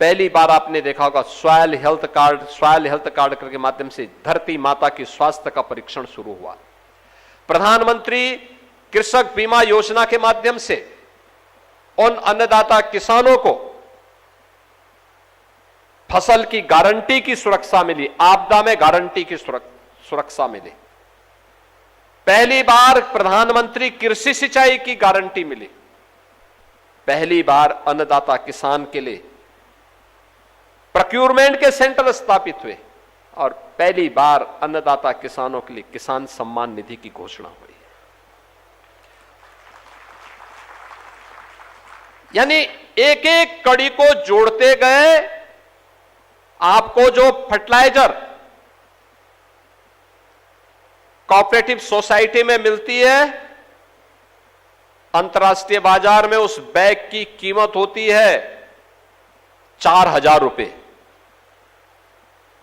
पहली बार आपने देखा होगा सॉयल हेल्थ कार्ड के माध्यम से धरती माता की स्वास्थ्य का परीक्षण शुरू हुआ। प्रधानमंत्री कृषक बीमा योजना के माध्यम से उन अन्नदाता किसानों को फसल की गारंटी की सुरक्षा मिली, आपदा में गारंटी की सुरक्षा मिली। पहली बार प्रधानमंत्री कृषि सिंचाई की गारंटी मिली। पहली बार अन्नदाता किसान के लिए प्रोक्योरमेंट के सेंटर स्थापित हुए और पहली बार अन्नदाता किसानों के लिए किसान सम्मान निधि की घोषणा हुई। यानी एक एक कड़ी को जोड़ते गए आपको जो फर्टिलाइजर कोऑपरेटिव सोसाइटी में मिलती है, अंतर्राष्ट्रीय बाजार में उस बैग की कीमत होती है 4,000 रुपए।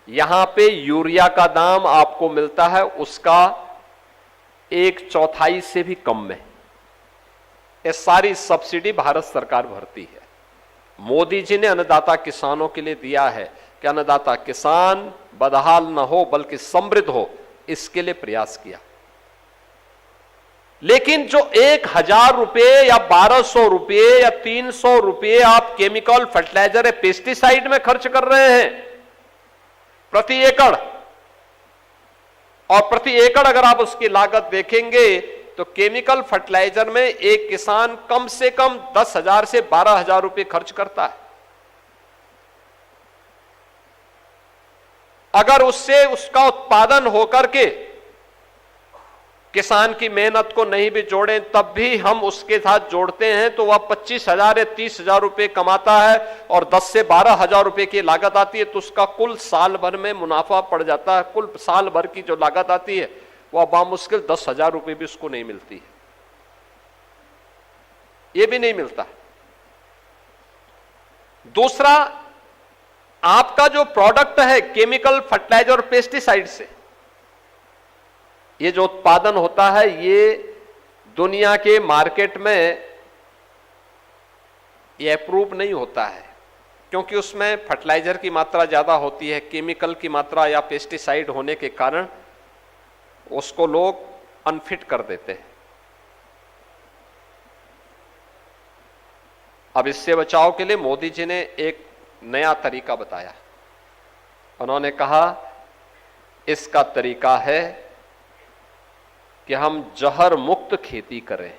यहां पे यूरिया का दाम आपको मिलता है उसका 1/4 से भी कम में। ये सारी सब्सिडी भारत सरकार भरती है। मोदी जी ने अन्नदाता किसानों के लिए दिया है कि अन्नदाता किसान बदहाल न हो बल्कि समृद्ध हो, इसके लिए प्रयास किया। लेकिन जो 1,000 रुपए या 1,200 रुपए या 300 रुपए आप केमिकल फर्टिलाइजर या पेस्टिसाइड में खर्च कर रहे हैं प्रति एकड़, और प्रति एकड़ अगर आप उसकी लागत देखेंगे तो केमिकल फर्टिलाइजर में एक किसान कम से कम 10,000 से 12,000 रुपए खर्च करता है। अगर उससे उसका उत्पादन होकर के किसान की मेहनत को नहीं भी जोड़ें तब भी हम उसके साथ जोड़ते हैं तो वह 25,000 या 30,000 रुपए कमाता है और 10 से 12,000 रुपए की लागत आती है, तो उसका कुल साल भर में मुनाफा पड़ जाता है। कुल साल भर की जो लागत आती है वह बामुश्किल 10,000 रुपए भी उसको नहीं मिलती है, यह भी नहीं मिलता। दूसरा, आपका जो प्रोडक्ट है केमिकल फर्टिलाइजर और पेस्टिसाइड से ये जो उत्पादन होता है ये दुनिया के मार्केट में ये अप्रूव नहीं होता है, क्योंकि उसमें फर्टिलाइजर की मात्रा ज्यादा होती है, केमिकल की मात्रा या पेस्टिसाइड होने के कारण उसको लोग अनफिट कर देते हैं। अब इससे बचाव के लिए मोदी जी ने एक नया तरीका बताया। उन्होंने कहा इसका तरीका है कि हम जहर मुक्त खेती करें।